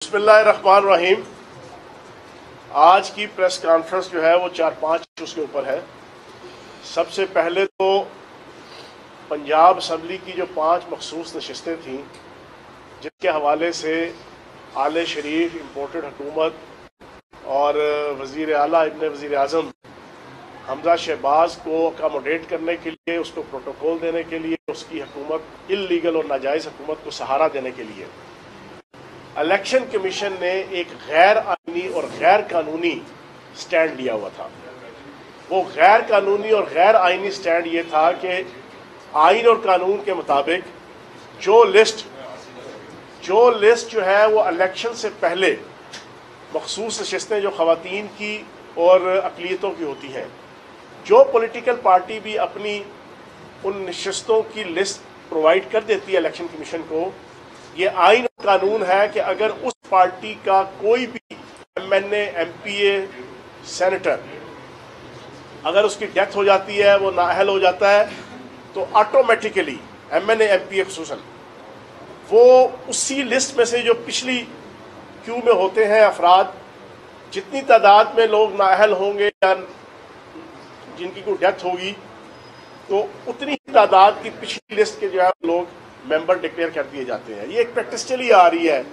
बिस्मिल्लाहिर्रहमानिर्रहीम। आज की प्रेस कॉन्फ्रेंस जो है वो 4-5 इश्यूज के ऊपर है। सबसे पहले तो पंजाब असम्बली की जो 5 मखसूस नशिस्तें थीं जिनके हवाले से आले शरीफ, इम्पोर्टेड हुकूमत और वज़ीर आला इब्न वज़ीर आज़म हमजा शहबाज को अकोमोडेट करने के लिए, उसको प्रोटोकॉल देने के लिए, उसकी हुकूमत इल्लीगल और नाजायज़ हुकूमत को सहारा देने के लिए इलेक्शन कमीशन ने एक गैर आईनी और गैर कानूनी स्टैंड लिया हुआ था। वो गैर कानूनी और गैर आईनी स्टैंड ये था कि आइन और कानून के मुताबिक जो लिस्ट जो है वो इलेक्शन से पहले मखसूस नशिस्तें जो ख़वातीन की और अक़लियतों की होती हैं, जो पॉलिटिकल पार्टी भी अपनी उन नशिस्तों की लिस्ट प्रोवाइड कर देती है इलेक्शन कमीशन को, ये आइन और कानून है कि अगर उस पार्टी का कोई भी एमएनए, एमपीए, सेनेटर अगर उसकी डेथ हो जाती है, वो नाअहल हो जाता है, तो ऑटोमेटिकली एमएनए, एमपीए खुसूसन वो उसी लिस्ट में से जो पिछली क्यू में होते हैं अफराद, जितनी तादाद में लोग नाअहल होंगे या जिनकी कोई डेथ होगी, तो उतनी ही तादाद की पिछली लिस्ट के जो है लोग मेंबर डिक्लेयर कर दिए जाते हैं। ये एक प्रैक्टिस चली आ रही है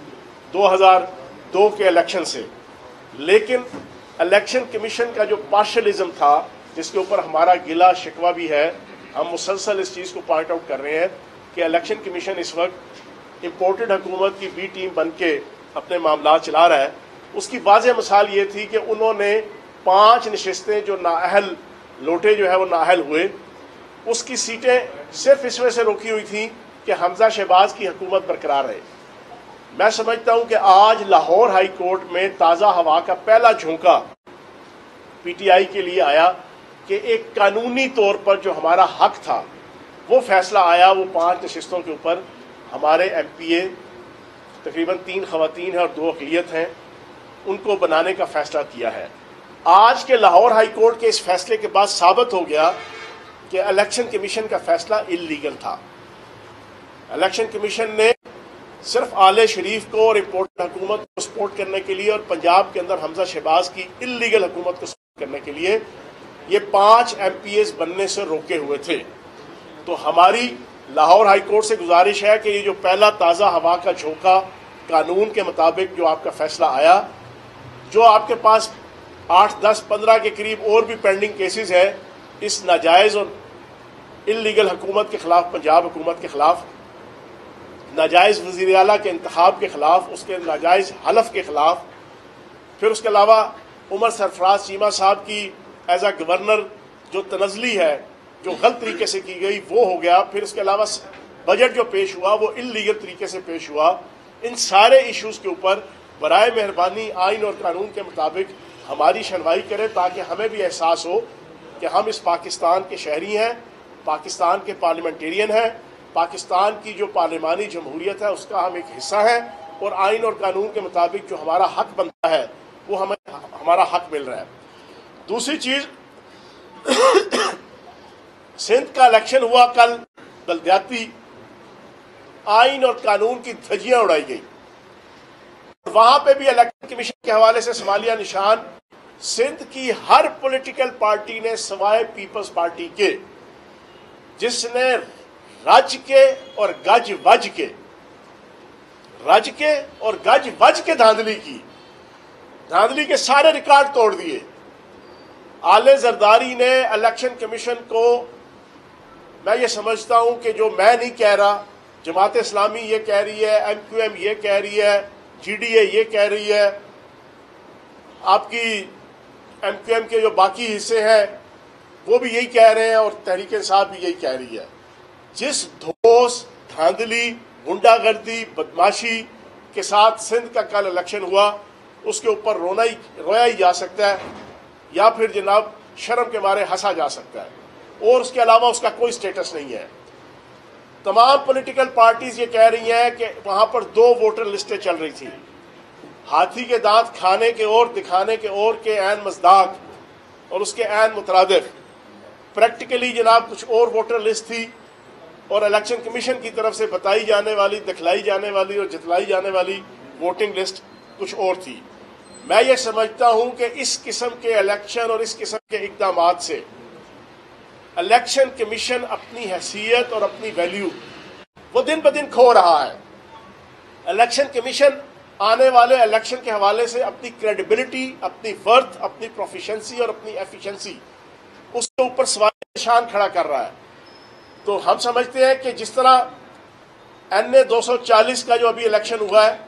2002 के इलेक्शन से। लेकिन इलेक्शन कमीशन का जो पार्शलिज्म था, जिसके ऊपर हमारा गिला शिकवा भी है, हम मुसलसल इस चीज़ को पॉइंट आउट कर रहे हैं कि इलेक्शन कमीशन इस वक्त इम्पोर्टेड हुकूमत की बी टीम बन के अपने मामला चला रहा है। उसकी वाज़ेह मिसाल ये थी कि उन्होंने 5 नशिस्तें जो नाअहल लोटे जो है वो नाअहल हुए, उसकी सीटें सिर्फ इस वजह से रोकी हुई थी कि हमजा शहबाज की हुकूमत बरकरार रहे। मैं समझता हूं कि आज लाहौर हाई कोर्ट में ताज़ा हवा का पहला झोंका पीटीआई के लिए आया कि एक कानूनी तौर पर जो हमारा हक था वो फैसला आया, वो 5 नशिस्तों के ऊपर हमारे एमपीए तकरीबन 3 ख़वातीन हैं और 2 अक़लियत हैं, उनको बनाने का फैसला किया है। आज के लाहौर हाई कोर्ट के इस फैसले के बाद साबित हो गया कि इलेक्शन कमीशन का फैसला इल्लीगल था। इलेक्शन कमीशन ने सिर्फ आले शरीफ को और इम्पोर्टेड हुकूमत को सपोर्ट करने के लिए और पंजाब के अंदर हमजा शहबाज की इल्लीगल हुकूमत को सपोर्ट करने के लिए ये 5 एमपीएस बनने से रोके हुए थे। तो हमारी लाहौर हाई कोर्ट से गुजारिश है कि ये जो पहला ताज़ा हवा का झोंका कानून के मुताबिक जो आपका फैसला आया, जो आपके पास 8, 10, 15 के करीब और भी पेंडिंग केसेस है इस नाजायज़ और इल्लीगल हुकूमत के ख़िलाफ़, पंजाब हुकूमत के ख़िलाफ़, नाजायज़ वज़ीर आला के इंतखाब के ख़िलाफ़, उसके नाजायज़ हलफ के ख़िलाफ़, फिर उसके अलावा उमर सरफराज चीमा साहब की एज आ गवर्नर जो तनज़ली है, जो गलत तरीके से की गई, वो हो गया। फिर उसके अलावा बजट जो पेश हुआ वो इल्लीगल तरीके से पेश हुआ। इन सारे इशूज़ के ऊपर बराए मेहरबानी आइन और कानून के मुताबिक हमारी सुनवाई करें, ताकि हमें भी एहसास हो कि हम इस पाकिस्तान के शहरी हैं, पाकिस्तान के पार्लियामेंटेरियन हैं, पाकिस्तान की जो पार्लिमानी जमहूरियत है उसका हम एक हिस्सा है, और आइन और कानून के मुताबिक जो हमारा हक बनता है वो हमें हमारा हक मिल रहा है। दूसरी चीज़, सिंध का इलेक्शन हुआ कल, बलदियाती आइन और कानून की धज्जियां उड़ाई गई। वहां पे भी इलेक्शन कमीशन के हवाले से सवालिया निशान सिंध की हर पॉलिटिकल पार्टी ने सवाए पीपल्स पार्टी के, जिसने रज के और गज वज के धांधली की, धांधली के सारे रिकॉर्ड तोड़ दिए। आले जरदारी ने इलेक्शन कमीशन को, मैं ये समझता हूं कि जो मैं नहीं कह रहा, जमात इस्लामी ये कह रही है, एमक्यूएम ये कह रही है, जीडीए ये कह रही है, आपकी एमक्यूएम के जो बाकी हिस्से हैं वो भी यही कह रहे हैं, और तहरीक इंसाफ भी यही कह रही है। जिस धोस, धांधली, गुंडागर्दी, बदमाशी के साथ सिंध का कल इलेक्शन हुआ, उसके ऊपर रोया ही जा सकता है, या फिर जनाब शर्म के मारे हंसा जा सकता है, और उसके अलावा उसका कोई स्टेटस नहीं है। तमाम पॉलिटिकल पार्टीज ये कह रही हैं कि वहां पर 2 वोटर लिस्टें चल रही थी, हाथी के दांत खाने के और दिखाने के और के ऐन मजदाक और उसके ऐन मुतरादिफ। प्रैक्टिकली जनाब कुछ और वोटर लिस्ट थी, और इलेक्शन कमीशन की तरफ से बताई जाने वाली, दिखलाई जाने वाली और जितलाई जाने वाली वोटिंग लिस्ट कुछ और थी। मैं ये समझता हूं कि इस किस्म के इलेक्शन और इस किस्म के इक़दामात से इलेक्शन कमीशन अपनी हैसियत और अपनी वैल्यू वो दिन ब दिन खो रहा है। इलेक्शन कमीशन आने वाले इलेक्शन के हवाले से अपनी क्रेडिबिलिटी, अपनी वर्थ, अपनी प्रोफिशेंसी और अपनी एफिशिएंसी उसके ऊपर सवाल निशान खड़ा कर रहा है। तो हम समझते हैं कि जिस तरह NA 240 का जो अभी इलेक्शन हुआ है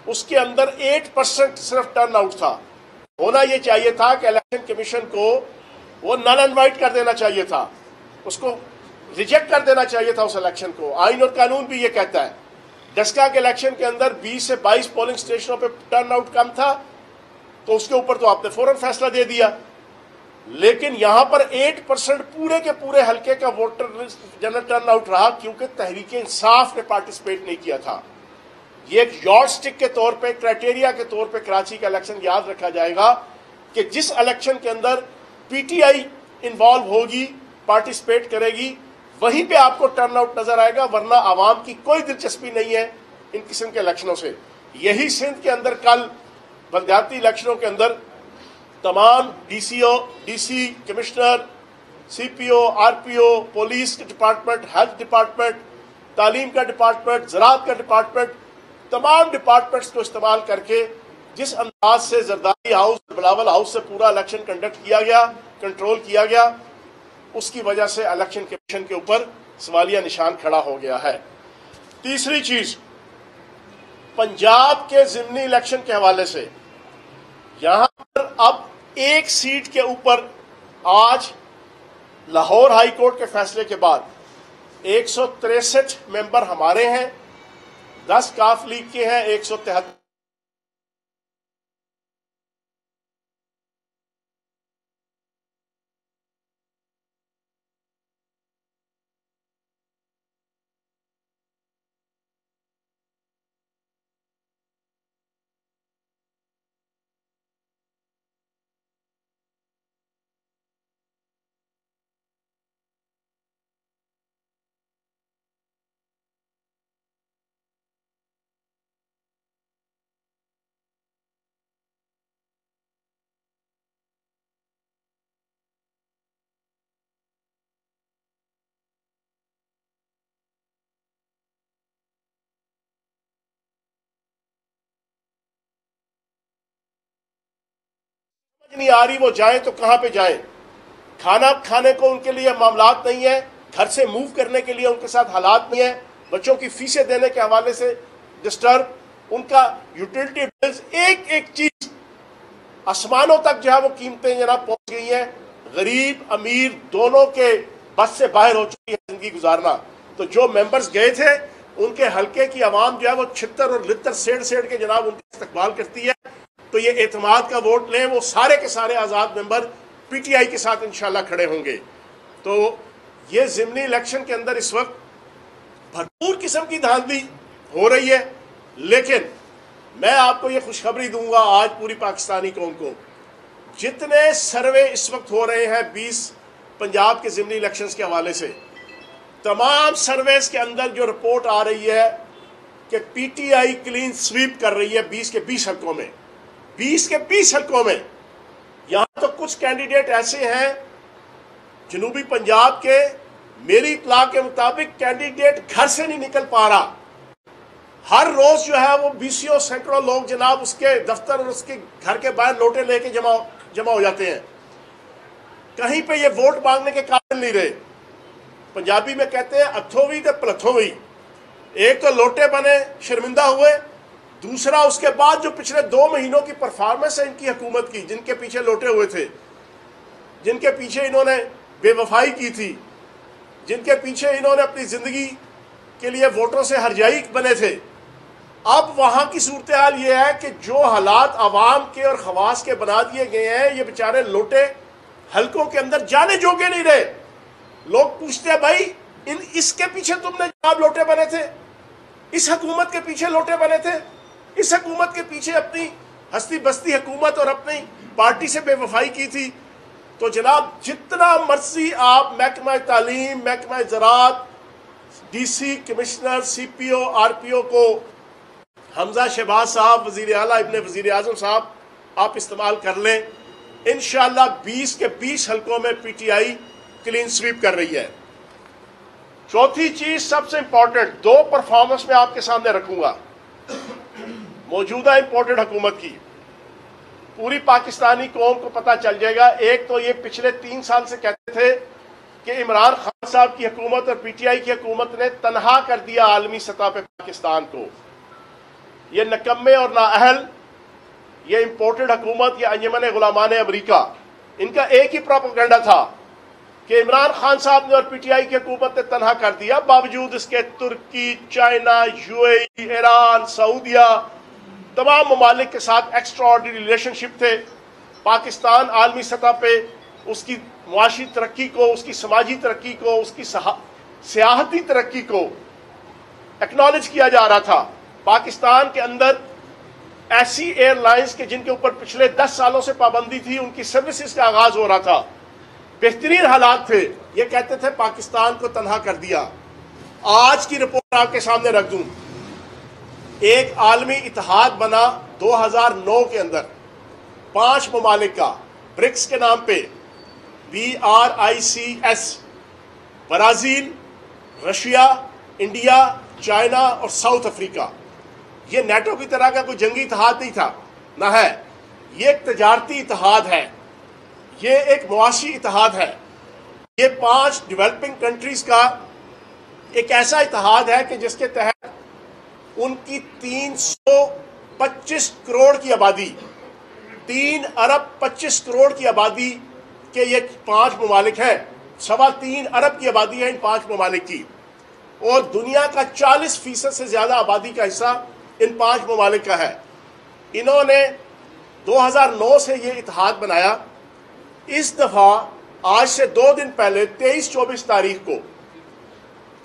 उसके अंदर 8% सिर्फ टर्न आउट था। होना यह चाहिए था कि इलेक्शन कमीशन को वो नल इनवाइट कर देना चाहिए था, उसको रिजेक्ट कर देना चाहिए था उस इलेक्शन को। आइन और कानून भी ये कहता है। डस्का के इलेक्शन के अंदर 20 से 22 पोलिंग स्टेशनों पे टर्न आउट कम था तो उसके ऊपर तो आपने फौरन फैसला दे दिया, लेकिन यहां पर 8% पूरे के पूरे हल्के का वोटर जनरल टर्न आउट रहा क्योंकि तहरीक इंसाफ ने पार्टिसिपेट नहीं किया था। ये एक यॉर्डस्टिक के तौर पे, क्राइटेरिया के तौर पे कराची का इलेक्शन याद रखा जाएगा कि जिस इलेक्शन के अंदर पीटीआई इन्वॉल्व होगी, पार्टिसिपेट करेगी, वहीं पे आपको टर्न आउट नजर आएगा, वरना आवाम की कोई दिलचस्पी नहीं है इन किस्म के इलेक्शनों से। यही सिंध के अंदर कल बलदियाती इलेक्शनों के अंदर तमाम DC commissioner, CPO, RPO, police के डिपार्टमेंट, हेल्थ डिपार्टमेंट, तालीम का डिपार्टमेंट, ज़राअत का डिपार्टमेंट, तमाम डिपार्टमेंट्स को इस्तेमाल करके जिस अंदाज से जरदारी हाउस, बिलावल हाउस से पूरा इलेक्शन कंडक्ट किया गया, कंट्रोल किया गया, उसकी वजह से इलेक्शन कमीशन के ऊपर सवालिया निशान खड़ा हो गया है। तीसरी चीज, पंजाब के ज़िमनी इलेक्शन के हवाले से यहां पर अब एक सीट के ऊपर आज लाहौर हाई कोर्ट के फैसले के बाद 163 मेंबर हमारे हैं, 10 काफ लीग के हैं, 173 नहीं आ रही, वो जाएं तो कहां पे जाएं। खाना खाने को उनके लिए मामलात नहीं है, घर से मूव करने के लिए उनके साथ हालात नहीं है, बच्चों की फीसें देने के हवाले से डिस्टर्ब, उनका यूटिलिटी बिल्स, एक एक चीज आसमानों तक जो है वो कीमतें जनाब पहुंच गई हैं। गरीब अमीर दोनों के बस से बाहर हो चुकी है जिंदगी गुजारना। तो जो मेंबर्स गए थे उनके हल्के की आवाम जो है वो छितर और लितर सेड़ सेड़ के जनाब उनकी इस्तकबाल करती है। तो ये एतमाद का वोट लें, वो सारे के सारे आज़ाद मेंबर पीटीआई के साथ इंशाल्लाह खड़े होंगे। तो ये ज़िमनी इलेक्शन के अंदर इस वक्त भरपूर किस्म की धांधली हो रही है, लेकिन मैं आपको ये खुशखबरी दूंगा आज पूरी पाकिस्तानी कौम को, जितने सर्वे इस वक्त हो रहे हैं 20 पंजाब के ज़िमनी इलेक्शंस के हवाले से, तमाम सर्वेस के अंदर जो रिपोर्ट आ रही है कि पीटीआई क्लीन स्वीप कर रही है 20 के 20 हल्कों में, 20 के 20 हल्कों में। यहां तो कुछ कैंडिडेट ऐसे हैं जनूबी पंजाब के, मेरी इत्तला के मुताबिक कैंडिडेट घर से नहीं निकल पा रहा। हर रोज जो है वो बीसियों सैकड़ों लोग जनाब उसके दफ्तर और उसके घर के बाहर लोटे लेके जमा हो जाते हैं। कहीं पे ये वोट मांगने के काबिल नहीं रहे। पंजाबी में कहते हैं अथोवी ते पलथोवी। एक तो लोटे बने, शर्मिंदा हुए, दूसरा उसके बाद जो पिछले 2 महीनों की परफॉर्मेंस है इनकी हुकूमत की, जिनके पीछे लोटे हुए थे, जिनके पीछे इन्होंने बेवफाई की थी, जिनके पीछे इन्होंने अपनी जिंदगी के लिए वोटरों से हरजाई बने थे, अब वहां की सूरत हाल ये है कि जो हालात अवाम के और खवास के बना दिए गए हैं, ये बेचारे लोटे हल्कों के अंदर जाने जोगे नहीं रहे। लोग पूछते हैं भाई इसके पीछे तुमने जनाब लोटे बने थे, इस हुकूमत के पीछे लोटे बने थे, इस हुकूमत के पीछे अपनी हस्ती बस्ती हुकूमत और अपनी पार्टी से बेवफाई की थी। तो जनाब जितना मर्जी आप महकमा तालीम, महकमा ज़राअत, डीसी, कमिश्नर, सीपीओ, आरपीओ को हमजा शहबाज साहब, वजीर आला इब्ने वजीर आजम साहब, आप इस्तेमाल कर लें। इंशाअल्लाह 20 के 20 हलकों में पीटीआई क्लीन स्वीप कर रही है। चौथी चीज सबसे इंपॉर्टेंट, 2 परफॉर्मेंस में आपके सामने रखूंगा मौजूदा इंपोर्टेड हुकूमत की। पूरी पाकिस्तानी कौम को पता चल जाएगा। एक तो ये पिछले 3 साल से कहते थे कि इमरान खान साहब की हुकूमत और पीटीआई की हुकूमत ने तनहा कर दिया आलमी सतह पे पाकिस्तान को। ये नकम्मे और नाअहल, ये इंपोर्टेड हुकूमत, ये अंजुमन गुलामान अमरीका, इनका एक ही प्रोपेगेंडा था कि इमरान खान साहब ने और पीटीआई की हुकूमत ने तनहा कर दिया। बावजूद इसके तुर्की, चाइना, यूएई, ईरान, सऊदिया, तमाम ममालिक के साथ एक्स्ट्रा ऑर्डिनरी रिलेशनशिप थे। पाकिस्तान आलमी सतह पे उसकी मुआशी तरक्की को, उसकी समाजी तरक्की को, उसकी सियाहती तरक्की को एक्नॉलेज किया जा रहा था। पाकिस्तान के अंदर ऐसी एयरलाइंस के जिनके ऊपर पिछले 10 सालों से पाबंदी थी, उनकी सर्विसेज का आगाज हो रहा था, बेहतरीन हालात थे। ये कहते थे पाकिस्तान को तनहा कर दिया। आज की रिपोर्ट आपके सामने रख दूं। एक आलमी इत्तेहाद बना 2009 के अंदर 5 ममालिक का, ब्रिक्स के नाम पे, BRICS, Brazil, Russia, India, China और साउथ अफ्रीका। ये नेटो की तरह का कोई जंगी इत्तेहाद नहीं था, ना है। ये एक तजारती इत्तेहाद है, ये एक मुआशी इत्तेहाद है। ये 5 डेवलपिंग कंट्रीज का एक ऐसा इत्तेहाद है कि जिसके तहत उनकी 325 करोड़ की आबादी, 3 अरब 25 करोड़ की आबादी के ये 5 ममालिक हैं। 3.25 अरब की आबादी है इन 5 ममालिक की, और दुनिया का 40% से ज्यादा आबादी का हिस्सा इन 5 ममालिक का है। इन्होंने 2009 से ये इत्तेहाद बनाया। इस दफा आज से 2 दिन पहले 23-24 तारीख को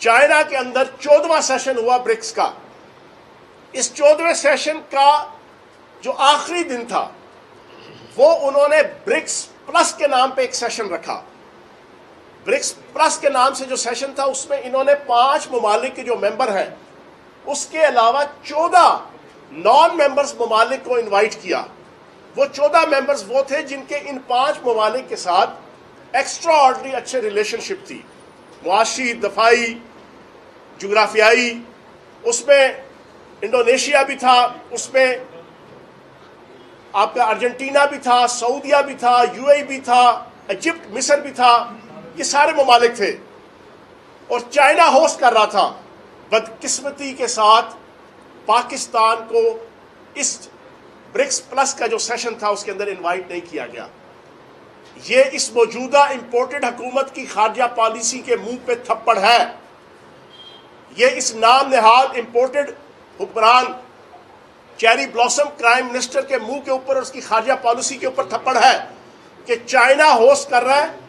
चाइना के अंदर 14वां सेशन हुआ ब्रिक्स का। इस 14वें सेशन का जो आखिरी दिन था, वो उन्होंने ब्रिक्स प्लस के नाम पे एक सेशन रखा। ब्रिक्स प्लस के नाम से जो सेशन था, उसमें इन्होंने 5 ममालिक के जो मेंबर हैं, उसके अलावा 14 नॉन मेंबर्स ममालिक को इनवाइट किया। वो 14 मेंबर्स वो थे जिनके इन 5 ममालिक के साथ एक्स्ट्रा ऑर्डिनरी अच्छे रिलेशनशिप थी, मुआशी, दफाई, जोग्राफियाई। उसमें इंडोनेशिया भी था, उसमें आपका अर्जेंटीना भी था, सऊदिया भी था, यूएई भी था, इजिप्ट, मिस्र भी था। ये सारे ममालिक थे और चाइना होस्ट कर रहा था। बदकिस्मती के साथ पाकिस्तान को इस ब्रिक्स प्लस का जो सेशन था उसके अंदर इनवाइट नहीं किया गया। ये इस मौजूदा इंपोर्टेड हुकूमत की खारजा पॉलिसी के मुंह पे थप्पड़ है। ये इस नाम निहाद इंपोर्टेड हुक्मरान चेरी ब्लॉसम प्राइम मिनिस्टर के मुंह के ऊपर और उसकी खारजा पॉलिसी के ऊपर थप्पड़ है कि चाइना होस्ट कर रहा है,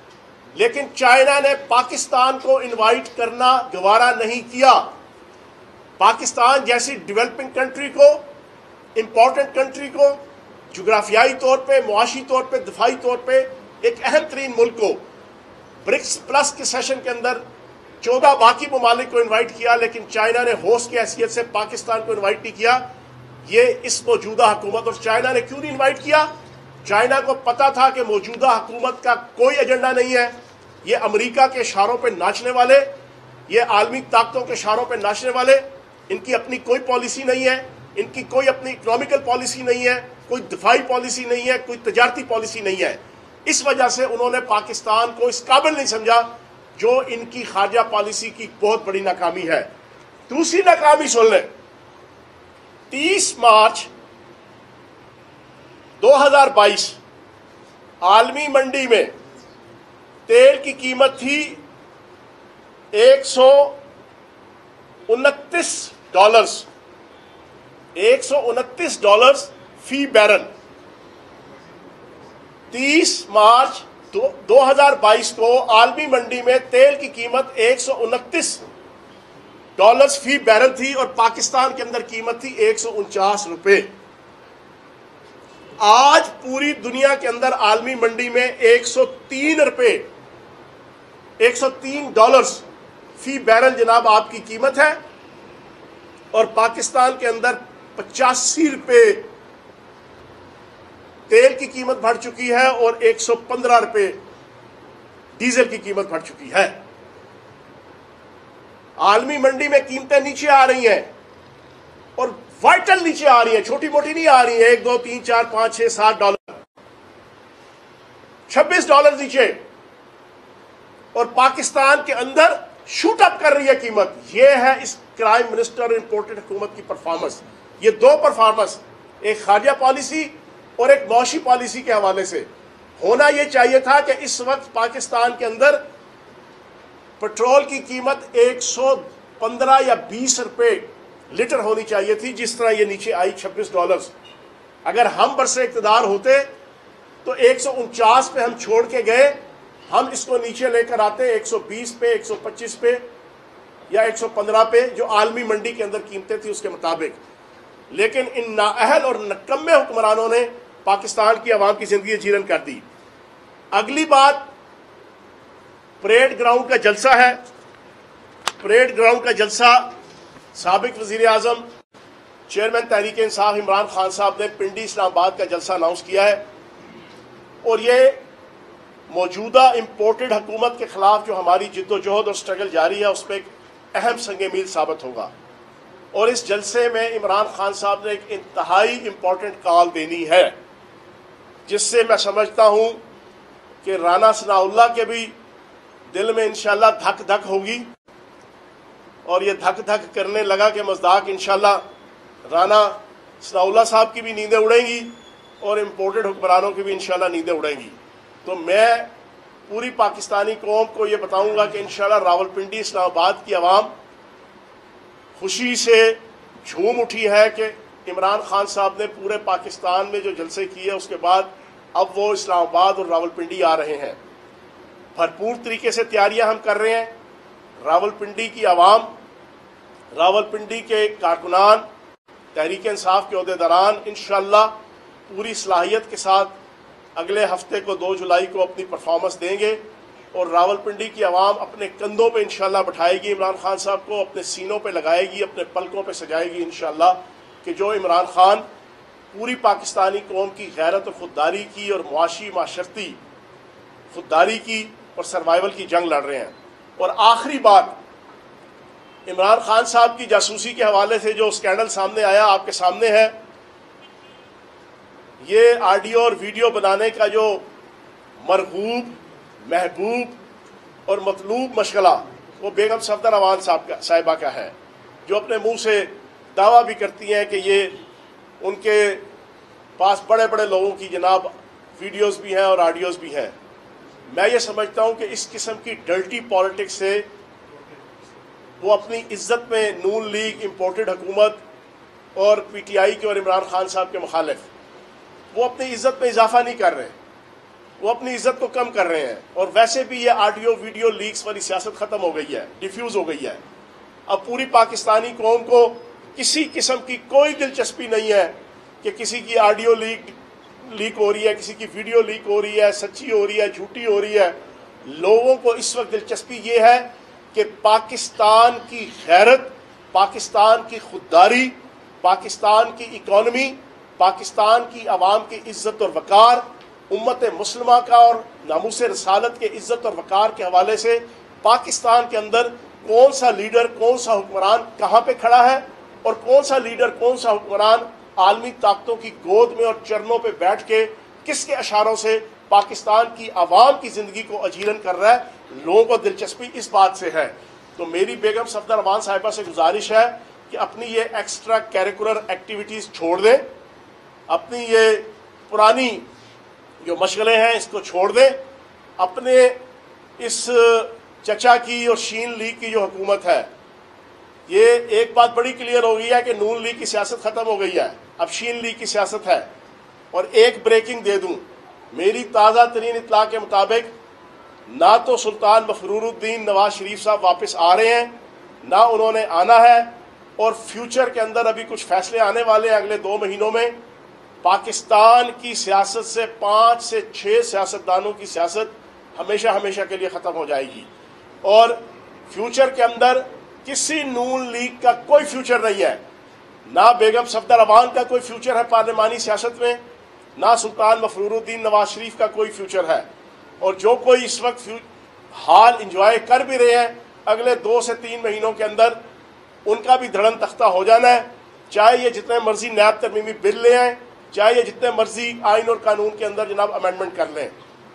लेकिन चाइना ने पाकिस्तान को इनवाइट करना गवारा नहीं किया। पाकिस्तान जैसी डेवलपिंग कंट्री को, इंपॉर्टेंट कंट्री को, जोग्राफियाई तौर पे, मुआशी तौर पे, दफाई तौर पे एक अहम तरीन मुल्क को ब्रिक्स प्लस के सेशन के अंदर 14 बाकी ममालिक को इन्वाइट किया, लेकिन चाइना ने होस्ट की हैसियत से पाकिस्तान को इन्वाइट नहीं किया। ये इस मौजूदा हुकूमत, और चाइना ने क्यों नहीं इन्वाइट किया? चाइना को पता था कि मौजूदा हुकूमत का कोई एजेंडा नहीं है। ये अमेरिका के इशारों पे नाचने वाले, ये आलमी ताकतों के इशारों पे नाचने वाले, इनकी अपनी कोई पॉलिसी नहीं है, इनकी कोई अपनी इकोनॉमिकल पॉलिसी नहीं है, कोई दफाई पॉलिसी नहीं है, कोई तजारती पॉलिसी नहीं है। इस वजह से उन्होंने पाकिस्तान को इस काबिल नहीं समझा, जो इनकी खारजा पॉलिसी की बहुत बड़ी नाकामी है। दूसरी नाकामी सुन लें। 30 मार्च 2022 आलमी मंडी में तेल की कीमत थी $129, $129 फी बैरल। 30 मार्च 2022 को आलमी मंडी में तेल की कीमत $129 फी बैरल थी और पाकिस्तान के अंदर कीमत थी ₹149। आज पूरी दुनिया के अंदर आलमी मंडी में $103 फी बैरल जनाब आपकी कीमत है, और पाकिस्तान के अंदर 185 रुपये तेल की कीमत बढ़ चुकी है और 115 रुपये डीजल की कीमत बढ़ चुकी है। आलमी मंडी में कीमतें नीचे आ रही हैं और वाइटल नीचे आ रही हैं, छोटी मोटी नहीं आ रही है। 1 2 3 4 5 6 7 डॉलर, $26 नीचे, और पाकिस्तान के अंदर शूट अप कर रही है कीमत। यह है इस प्राइम मिनिस्टर इंपोर्टेड हुकूमत की परफॉर्मेंस। ये दो परफॉर्मेंस, एक खारजा पॉलिसी और एक मौशी पॉलिसी के हवाले से। होना यह चाहिए था कि इस वक्त पाकिस्तान के अंदर पेट्रोल की कीमत 115 या 20 रुपए लीटर होनी चाहिए थी, जिस तरह ये नीचे आई $26। अगर हम बरसे इक़्तिदार होते तो 149 पे हम छोड़ के गए, हम इसको नीचे लेकर आते 120 पे, 125 पे या 115 पे, जो आलमी मंडी के अंदर कीमतें थी उसके मुताबिक। लेकिन इन नाअहल और नकम्मे हुक्मरानों ने पाकिस्तान की आवाम की जिंदगी जीरन कर दी। अगली बात, परेड ग्राउंड का जलसा है। परेड ग्राउंड का जलसा साबिक वजीर आजम चेयरमैन तहरीक इंसाफ इमरान खान साहब ने पिंडी इस्लामाबाद का जलसा अनाउंस किया है, और ये मौजूदा इम्पोर्टेड हुकूमत के खिलाफ जो हमारी जिद्दोजहद और स्ट्रगल जारी है उस पर एक अहम संग मील साबित होगा। और इस जलसे में इमरान खान साहब ने एक इंतहाई इम्पोर्टेंट कॉल देनी है, जिससे मैं समझता हूँ कि राना सनाउल्लाह के भी दिल में इंशाल्लाह धक धक होगी, और ये धक धक करने लगा कि मज़दाक इंशाल्लाह राना सनाउल्लाह साहब की भी नींदें उड़ेंगी और इम्पोर्टेड हुक्मरानों की भी इंशाल्लाह नींदें उड़ेंगी। तो मैं पूरी पाकिस्तानी कौम को ये बताऊंगा कि इंशाल्लाह रावलपिंडी इस्लामाबाद की आवाम खुशी से झूम उठी है कि इमरान खान साहब ने पूरे पाकिस्तान में जो जलसे किए उसके बाद अब वो इस्लामाबाद और रावलपिंडी आ रहे हैं। भरपूर तरीके से तैयारियां हम कर रहे हैं। रावलपिंडी की आवाम, रावलपिंडी के कारकुनान, तहरीक इंसाफ के अहदेदारान इंशाअल्लाह पूरी सलाहियत के साथ अगले हफ्ते को 2 जुलाई को अपनी परफॉर्मेंस देंगे, और रावलपिंडी की आवाम अपने कंधों पे इंशाअल्लाह बैठाएगी इमरान खान साहब को, अपने सीनों पे लगाएगी, अपने पलकों पे सजाएगी इंशाअल्लाह, कि जो इमरान खान पूरी पाकिस्तानी कौम की गैरत और खुददारी की और मुआशी माशरती खुददारी की और सर्वाइवल की जंग लड़ रहे हैं। और आखिरी बात, इमरान खान साहब की जासूसी के हवाले से जो स्कैंडल सामने आया आपके सामने है, ये ऑडियो और वीडियो बनाने का जो मरगूब, महबूब और मतलूब मशगला वो बेगम सफदर अवान साहिबा का है, जो अपने मुंह से दावा भी करती हैं कि ये उनके पास बड़े बड़े लोगों की जनाब वीडियोस भी हैं और ऑडियोज़ भी हैं। मैं ये समझता हूँ कि इस किस्म की डर्टी पॉलिटिक्स से वो अपनी इज्जत में नून लीग, इम्पोर्टेड हुकूमत और PTI के और इमरान खान साहब के मुखालिफ वो अपनी इज्जत में इजाफा नहीं कर रहे, वो अपनी इज्जत को कम कर रहे हैं। और वैसे भी ये ऑडियो वीडियो लीक्स वाली सियासत ख़त्म हो गई है, डिफ्यूज़ हो गई है। अब पूरी पाकिस्तानी कौम को किसी किस्म की कोई दिलचस्पी नहीं है कि किसी की ऑडियो लीक हो रही है, किसी की वीडियो लीक हो रही है, सच्ची हो रही है, झूठी हो रही है। लोगों को इस वक्त दिलचस्पी ये है कि पाकिस्तान की गैरत, पाकिस्तान की खुददारी, पाकिस्तान की इकॉनमी, पाकिस्तान की आवाम की इज्जत और वक़ार, उम्मत मुस्लिमा का और नामूस रसालत के इज्जत और वक़ार के हवाले से पाकिस्तान के अंदर कौन सा लीडर, कौन सा हुक्मरान कहाँ पे खड़ा है, और कौन सा लीडर, कौन सा हुक्मरान आलमी ताकतों की गोद में और चरणों पे बैठ के किसके इशारों से पाकिस्तान की आवाम की ज़िंदगी को अजीरन कर रहा है, लोगों को दिलचस्पी इस बात से है। तो मेरी बेगम सफदर अवान साहिबा से गुजारिश है कि अपनी ये एक्स्ट्रा कैरिकुलर एक्टिविटीज़ छोड़ दें, अपनी ये पुरानी जो मशगलें हैं इसको छोड़ दें, अपने इस चचा की और शीन लीग की जो हुकूमत है, ये एक बात बड़ी क्लियर हो गई है कि नून लीग की सियासत ख़त्म हो गई है, अब शीन लीग की सियासत है। और एक ब्रेकिंग दे दूं, मेरी ताज़ा तरीन इत्तला के मुताबिक ना तो सुल्तान मफरूरुद्दीन नवाज शरीफ साहब वापस आ रहे हैं, ना उन्होंने आना है, और फ्यूचर के अंदर अभी कुछ फैसले आने वाले हैं अगले 2 महीनों में। पाकिस्तान की सियासत से 5 से 6 सियासतदानों की सियासत हमेशा हमेशा के लिए ख़त्म हो जाएगी, और फ्यूचर के अंदर किसी नून लीग का कोई फ्यूचर नहीं है। ना बेगम सफदर अवान का कोई फ्यूचर है पार्लिमानी सियासत में, ना सुल्तान मफरूरुद्दीन नवाज शरीफ का कोई फ्यूचर है। और जो कोई इस वक्त हाल इंजॉय कर भी रहे हैं, अगले 2 से 3 महीनों के अंदर उनका भी धड़न तख्ता हो जाना है। चाहे ये जितने मर्जी नैब तरमीमी बिल ले आए, चाहे ये जितने मर्जी आइन और कानून के अंदर जनाब अमेंडमेंट कर लें।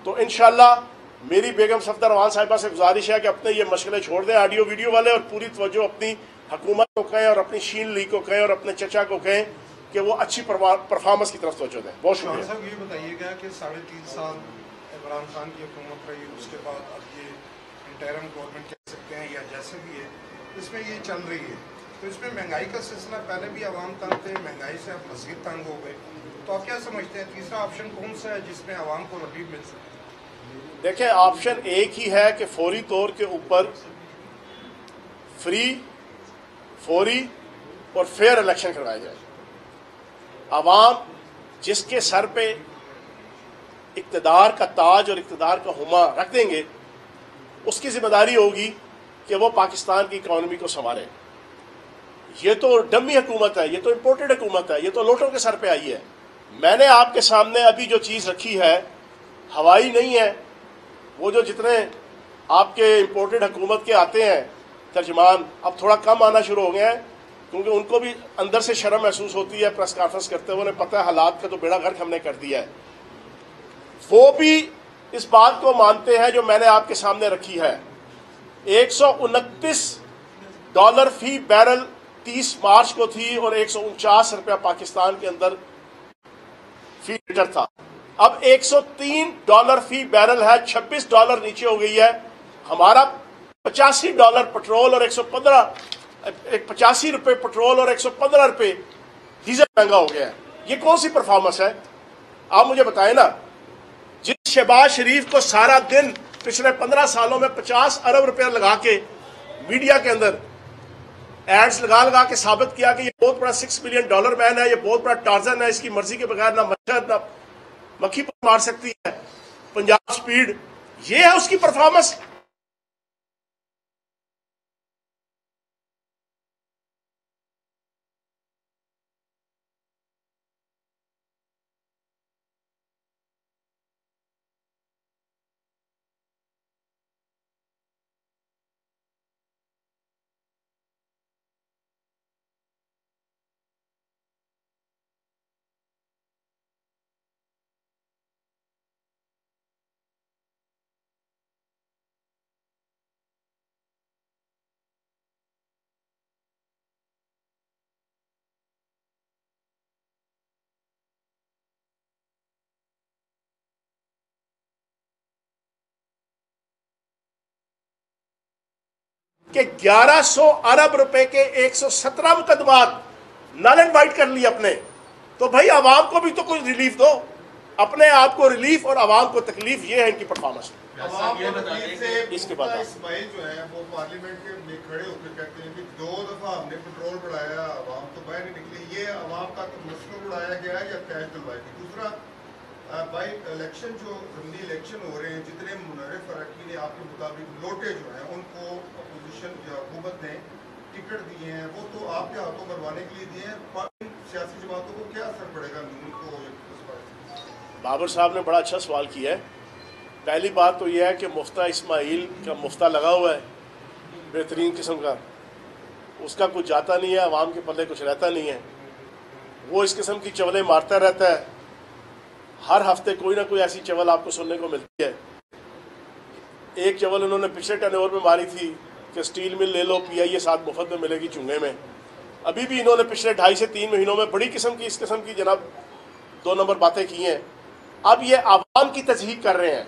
तो इंशाल्लाह मेरी बेगम सफदर अवान साहिबा से गुजारिश है कि अपने ये मशगले छोड़ दें ऑडियो वीडियो वाले, और पूरी तवज्जो अपनी हुकूमत को कहें और अपनी शीन ली को कहें और अपने चचा को कहें कि वो अच्छी परफॉर्मेंस की तरफ तवज्जो दें। बहुत शुक्रिया। साहब ये बताइएगा कि 3.5 साल इमरान खान की हुकूमत रही, उसके बाद अब ये इंटरिम गवर्नमेंट कह सकते हैं या जैसे भी है, इसमें ये चल रही है, तो इसमें महंगाई का सिलसिला पहले भी आवाम तंग थे, महंगाई से अब मज़ीद तंग हो गए, तो आप क्या समझते हैं तीसरा ऑप्शन कौन सा है जिसमें आवाम को रिलीफ मिल सके? देखिए, ऑप्शन एक ही है कि फौरी तौर के ऊपर फौरी और फेयर इलेक्शन करवाए जाए। आवाम जिसके सर पे इक़्तिदार का ताज और इक़्तिदार का हुमा रख देंगे, उसकी जिम्मेदारी होगी कि वो पाकिस्तान की इकॉनमी को संभाले। ये तो डमी हुकूमत है, ये तो इम्पोर्टेड हुकूमत है, ये तो लोटों के सर पे आई है। मैंने आपके सामने अभी जो चीज़ रखी है हवाई नहीं है। वो जो जितने आपके इम्पोर्टेड हुकूमत के आते हैं तर्जमान, अब थोड़ा कम आना शुरू हो गए हैं, क्योंकि उनको भी अंदर से शर्म महसूस होती है प्रेस कॉन्फ्रेंस करते हुए। उन्हें पता है हालात का तो बेड़ा गर्क हमने कर दिया है। वो भी इस बात को मानते हैं जो मैंने आपके सामने रखी है। $129 फी बैरल 30 मार्च को थी और $149 पाकिस्तान के अंदर फी लीटर था। अब $103 फी बैरल है, $26 नीचे हो गई है। हमारा $85 पेट्रोल और 85 रुपए पेट्रोल और 115 रुपए डीजल महंगा हो गया है। ये कौन सी परफॉर्मेंस है? आप मुझे बताएं ना। जिस शहबाज शरीफ को सारा दिन पिछले 15 सालों में 50 अरब रुपया लगा के मीडिया के अंदर एड्स लगा के साबित किया कि ये बहुत बड़ा $6 बिलियन मैन है, ये बहुत बड़ा टार्जन है, इसकी मर्जी के बगैर ना मच्छर ना मक्खी पर मार सकती है, पंजाब स्पीड, ये है उसकी परफॉर्मेंस। कि 1100 अरब रुपए के 117 मुकदमात नल एंड वाइट कर लिए अपने। तो भाई आवाम को भी तो कुछ रिलीफ दो, अपने आप को रिलीफ और आवाम को तकलीफ। ये है इनकी परफॉर्मेंस। इसके बाद इस्माइल जो है वो पार्लियामेंट के खड़े होकर कहते हैं कि 2 दफा हमने पेट्रोल बढ़ाया, आवाम तो बाहर नहीं निकली। ये आवाम का मसला उड़ाया गया है या कैश दिलवाई गई? दूसरा, बाई इलेक्शन जो जमनी इलेक्शन हो रहे हैं, जितने मुनर्रिफ अरकान ने आपके मुताबिक लोटे जो हैं उनको अपोजिशन या हुकूमत ने टिकट दिए हैं, वो तो आपके हाथों करवाने के लिए दिए हैं। सियासी जमातों को क्या असर पड़ेगा उनको? बाबर साहब ने बड़ा अच्छा सवाल किया है। पहली बात तो यह है कि मुफ्ता इस्माइल का मुफ्ता लगा हुआ है बेहतरीन किस्म का, उसका कुछ जाता नहीं है, आवाम के पल्ले कुछ रहता नहीं है। वो इस किस्म की चवलें मारता रहता है। हर हफ्ते कोई ना कोई ऐसी चवल आपको सुनने को मिलती है। एक चवल उन्होंने पिछले टर्नओवर में मारी थी कि स्टील मिल ले लो, PIA 7 मुफ्त में मिलेगी चुंगे में। अभी भी इन्होंने पिछले 2.5 से 3 महीनों में बड़ी किस्म की इस किस्म की जनाब 2 नंबर बातें की हैं। अब ये आवाम की तज़हीक कर रहे हैं।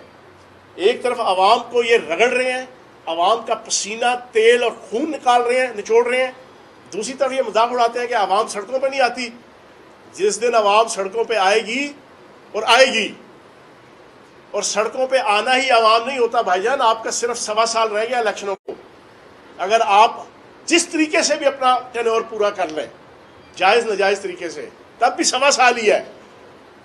एक तरफ आवाम को ये रगड़ रहे हैं, आवाम का पसीना तेल और खून निकाल रहे हैं, निचोड़ रहे हैं। दूसरी तरफ ये मजाक उड़ाते हैं कि आवाम सड़कों पर नहीं आती। जिस दिन आवाम सड़कों पर आएगी और आएगी, और सड़कों पे आना ही आवाम नहीं होता भाईजान, आपका सिर्फ 1.25 साल रह गया इलेक्शनों को। अगर आप जिस तरीके से भी अपना टेन्योर पूरा कर लें, जायज़ नाजायज़ तरीके से, तब भी 1.25 साल ही है।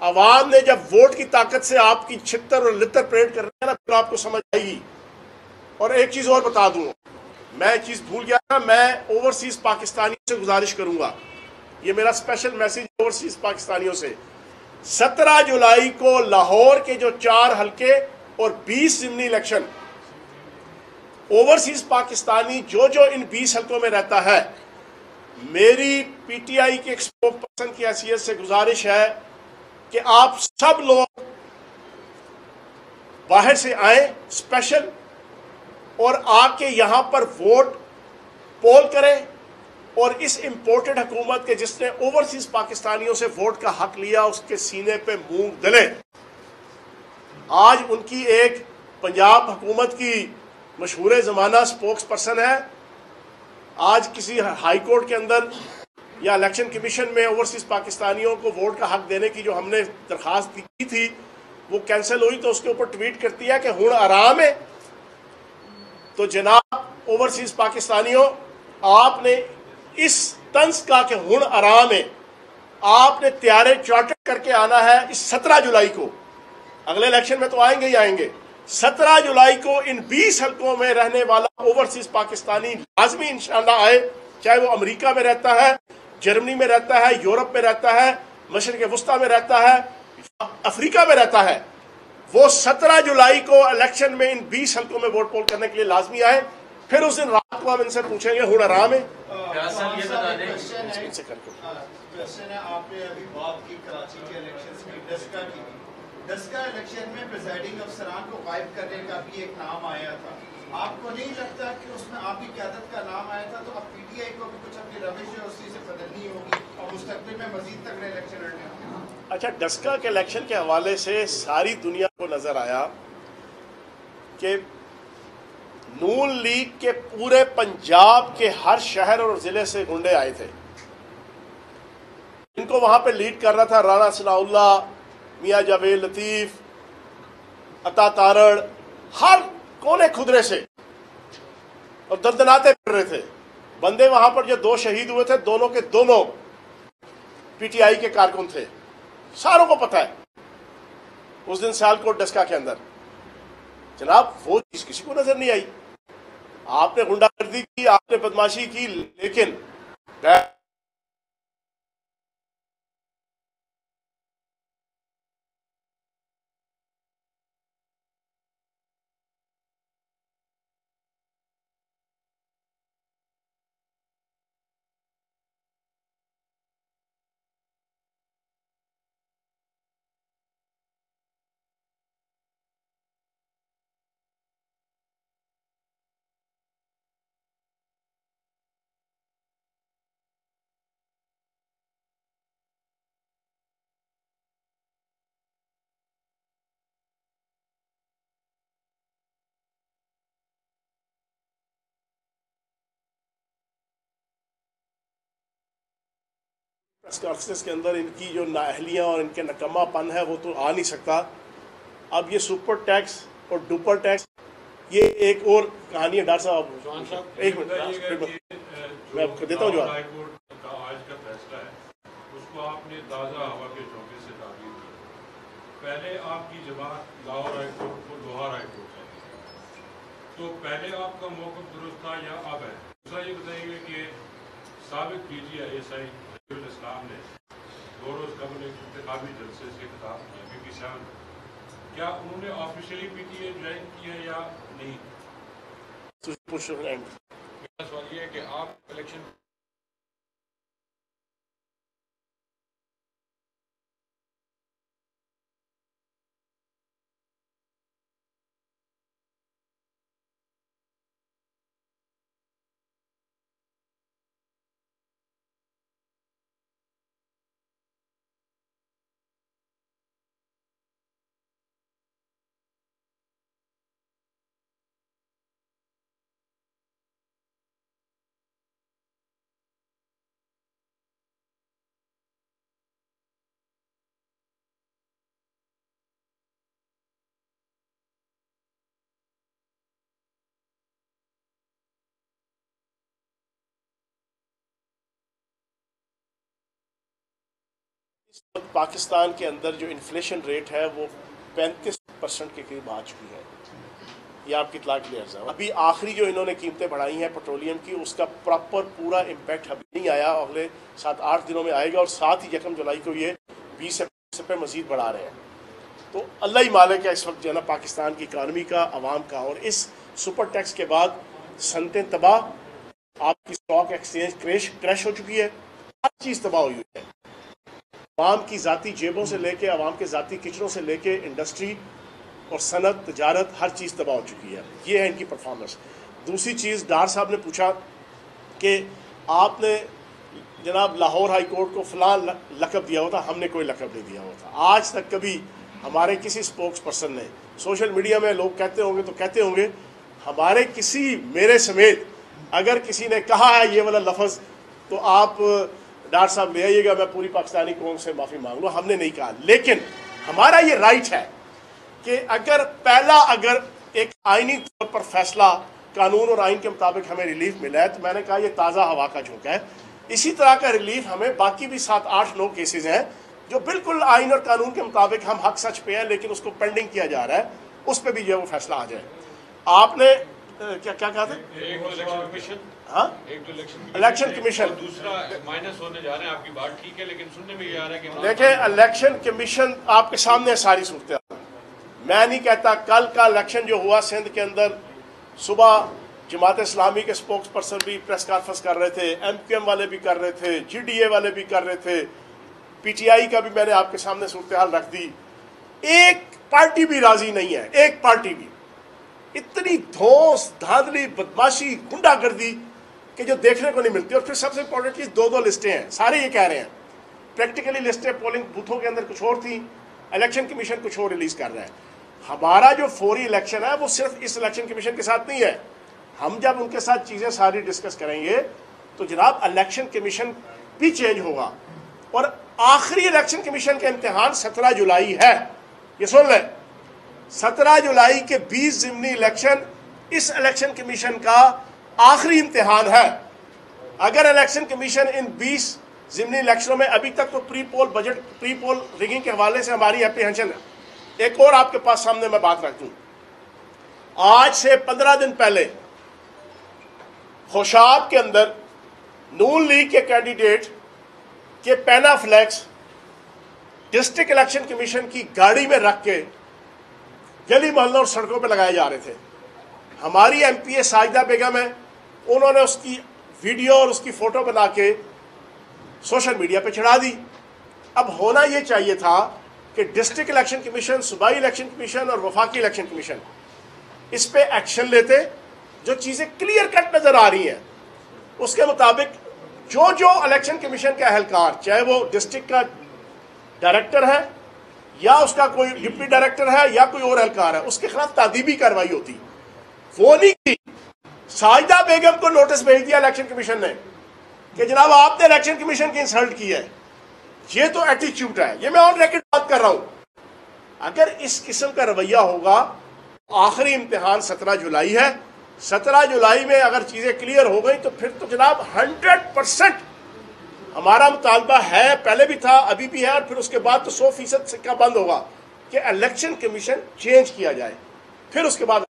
आवाम ने जब वोट की ताकत से आपकी छितर और लितर परेड कर रहे हैं ना, फिर आपको समझ आएगी। और एक चीज़ और बता दूँ, मैं एक चीज़ भूल गया था, मैं ओवरसीज़ पाकिस्तानी से गुजारिश करूँगा ये मेरा स्पेशल मैसेज ओवरसीज पाकिस्तानियों से। 17 जुलाई को लाहौर के जो 4 हल्के और 20 ज़िमनी इलेक्शन, ओवरसीज पाकिस्तानी जो जो इन 20 हल्कों में रहता है, मेरी पीटीआई के एक स्पोक पर्सन की हैसियत से गुजारिश है कि आप सब लोग बाहर से आए स्पेशल, और आके यहां पर वोट पोल करें, और इस इंपोर्टेड हुकूमत के जिसने ओवरसीज पाकिस्तानियों से वोट का हक लिया उसके सीने पे मूंग दलें। आज उनकी एक पंजाब हुकूमत की मशहूर ज़माना स्पोक्स पर्सन है, आज किसी हाई कोर्ट के अंदर या इलेक्शन कमीशन में ओवरसीज पाकिस्तानियों को वोट का हक देने की जो हमने दरखास्त की थी वो कैंसिल हुई, तो उसके ऊपर ट्वीट करती है कि हुण आराम है। तो जनाब ओवरसीज पाकिस्तानियों, आपने इस तंज का कि हुण आराम है, आपने तैयारे चार्टर करके आना है इस 17 जुलाई को। अगले इलेक्शन में तो आएंगे ही आएंगे। 17 जुलाई को इन 20 हल्कों में रहने वाला ओवरसीज पाकिस्तानी लाजमी इंशाअल्लाह आए, चाहे वो अमेरिका में रहता है, जर्मनी में रहता है, यूरोप में रहता है, मशरिक वस्ता में रहता है, अफ्रीका में रहता है। वो 17 जुलाई को इलेक्शन में इन 20 हल्कों में वोट पोल करने के लिए लाजमी आए। फिर उस दिन रात को हम इनसे पूछेंगे हुण आराम है। क्वेश्चन है, आपने अभी बात की कराची के इलेक्शंस में डस्का की। डस्का इलेक्शन में प्रिजाइडिंग अफसरान को गायब करने का भी एक नाम आया था। आपको नहीं लगता कि उसमें आपकी क़यादत का नाम आया था? तो अब पीटीआई को भी कुछ अपनी रविश है उसी से बदलनी होगी और मुस्तकबिल में मजीद तगड़े इलेक्शन लड़ने होंगे। अच्छा, डस्का के इलेक्शन के हवाले से सारी दुनिया को नजर आया कि नून लीग के पूरे पंजाब के हर शहर और जिले से गुंडे आए थे। इनको वहां पे लीड कर रहा था राणा सनाउल्लाह, मियां जावेद लतीफ, अता तारड़, हर कोने खुदरे से, और दंदनाते फिर रहे थे। बंदे वहां पर जो 2 शहीद हुए थे, दोनों के दोनों पीटीआई के कारकुन थे, सारों को पता है। उस दिन सियालकोट डस्का के अंदर जनाब वो चीज किसी को नजर नहीं आई। आपने गुंडागर्दी की, आपने बदमाशी की, लेकिन प्रेस कॉन्फ्रेंस के अंदर इनकी जो नाअहलियाँ और इनके नकम्मापन है वो तो आ नहीं सकता। अब ये सुपर टैक्स और डुपर टैक्स, ये एक और कहानी है। डॉक्टर साहब एक मिनट मैं आपको देता हूँ जवाब। हाईकोर्ट का आज का फैसला है, उसको आपने ताज़ा हवा के झोंके से ताबीर किया। पहले आपकी जमात लाहौर हाईकोर्ट को लोहार हाईकोर्ट है, तो पहले आपका मौक़िफ़ दुरुस्त था या अब है? दूसरा ये बताइए कि साबिक DG इस्लाम ने 2 रोज़ कबल एक इंतखाबी जलसे से खिताब किया BBC7, क्या उन्होंने ऑफिशियली पीटीआई ज्वाइन की है या नहीं? मेरा सवाल ये है कि आप इलेक्शन पाकिस्तान के अंदर जो इन्फ्लेशन रेट है वो 35% के करीब आ चुकी है। ये आपकी इत्तला के लिए अर्ज़ है। अभी आखिरी जो इन्होंने कीमतें बढ़ाई हैं पेट्रोलियम की, उसका प्रॉपर पूरा इम्पैक्ट अभी नहीं आया, अगले 7-8 दिनों में आएगा। और साथ ही 1 जुलाई को ये 20 रुपये मज़ीद बढ़ा रहे हैं। तो अल्लाह ही मालिक है इस वक्त जो है ना पाकिस्तान की इकानमी का, आवाम का। और इस सुपर टैक्स के बाद सनतें तबाह, आपकी स्टॉक एक्सचेंज क्रैश हो चुकी है, हर चीज़ तबाह हुई है। आवाम की ज़ाती जेबों से लेके, आवाम के ज़ाती किचनों से लेके, इंडस्ट्री और सनत, तजारत, हर चीज़ तबाह हो चुकी है। ये है इनकी परफॉर्मेंस। दूसरी चीज़, डार साहब ने पूछा कि आपने जनाब लाहौर हाई कोर्ट को फ़लाँ लक़ब दिया हुआ था, हमने कोई लक़ब नहीं दिया हुआ था। आज तक कभी हमारे किसी स्पोक्स पर्सन ने, सोशल मीडिया में लोग कहते होंगे तो कहते होंगे, हमारे किसी, मेरे समेत अगर किसी ने कहा है ये वाला लफ्ज़ तो आप डार साहब ले आइएगा, मैं पूरी पाकिस्तानी कौम से माफ़ी मांग लूँ। हमने नहीं कहा, लेकिन हमारा ये राइट है कि अगर एक आइनी तौर पर फैसला कानून और आइन के मुताबिक हमें रिलीफ मिला है, तो मैंने कहा ये ताज़ा हवा का झोंका है। इसी तरह का रिलीफ हमें बाकी भी 7-8-9 केसेस हैं जो बिल्कुल आइन और कानून के मुताबिक हम हक सच पे हैं, लेकिन उसको पेंडिंग किया जा रहा है, उस पर भी जो वो फैसला आ जाए। आपने क्या कहा था? इलेक्शन कमीशन दूसरा माइनस होने जा रहे हैं। आपकी बात ठीक है, लेकिन सुनने में ये आ रहा है कि देखें, इलेक्शन कमीशन आपके सामने सारी सूरत, मैं नहीं कहता। कल का इलेक्शन जो हुआ सिंध के अंदर, सुबह जमात इस्लामी के स्पोक्स पर्सन भी प्रेस कॉन्फ्रेंस कर रहे थे, MQM वाले भी कर रहे थे, GDA वाले भी कर रहे थे, PTI का भी मैंने आपके सामने सूरत हाल रख दी। एक पार्टी भी राजी नहीं है, एक पार्टी भी। इतनी धौंस, धांधली, बदमाशी, गुंडागर्दी कि जो देखने को नहीं मिलती। और फिर सबसे इंपॉर्टेंट चीज़, 2-2 लिस्टें हैं, सारे ये कह रहे हैं। प्रैक्टिकली लिस्टें पोलिंग बूथों के अंदर कुछ और थी, इलेक्शन कमीशन कुछ और रिलीज कर रहा है। हमारा जो फौरी इलेक्शन है वो सिर्फ इस इलेक्शन कमीशन के साथ नहीं है। हम जब उनके साथ चीज़ें सारी डिस्कस करेंगे तो जनाब इलेक्शन कमीशन भी चेंज होगा। और आखिरी इलेक्शन कमीशन का इम्तिहान 17 जुलाई है, ये सुन लें। 17 जुलाई के 20 ज़िमनी इलेक्शन इस इलेक्शन कमीशन का आखिरी इम्तिहान है। अगर इलेक्शन कमीशन इन 20 ज़िमनी इलेक्शनों में, अभी तक तो pre poll budget, pre poll rigging के हवाले से हमारी एप्रीहेंशन है। एक और आपके पास सामने मैं बात रख दूं, आज से 15 दिन पहले खुशाब के अंदर नून लीग के कैंडिडेट के पैना फ्लैक्स डिस्ट्रिक्ट इलेक्शन कमीशन की गाड़ी में रख के गली मोहल्लों और सड़कों पर लगाए जा रहे थे। हमारी MPA साजिदा बेगम है, उन्होंने उसकी वीडियो और उसकी फ़ोटो बना के सोशल मीडिया पे चढ़ा दी। अब होना ये चाहिए था कि डिस्ट्रिक्ट इलेक्शन कमीशन, सूबाई इलेक्शन कमीशन और वफाकी इलेक्शन कमीशन इस पे एक्शन लेते। जो चीज़ें क्लियर कट नज़र आ रही हैं उसके मुताबिक जो जो इलेक्शन कमीशन का अहलकार, चाहे वो डिस्ट्रिक्ट का डायरेक्टर है या उसका कोई डिप्टी डायरेक्टर है या कोई और एहलकार है, उसके खिलाफ तादीबी कार्रवाई होती। वो नहीं की। साजिदा बेगम को नोटिस भेज दिया इलेक्शन कमीशन ने कि जनाब आपने इलेक्शन कमीशन की इंसल्ट की है। ये तो एटीट्यूड है, ये मैं ऑन रिकॉर्ड बात कर रहा हूं। अगर इस किस्म का रवैया होगा, आखिरी इम्तिहान 17 जुलाई है। 17 जुलाई में अगर चीज़ें क्लियर हो गई तो फिर तो जनाब 100% हमारा मुतालबा है, पहले भी था, अभी भी है, और फिर उसके बाद तो 100% सिक्का बंद होगा कि इलेक्शन कमीशन चेंज किया जाए। फिर उसके बाद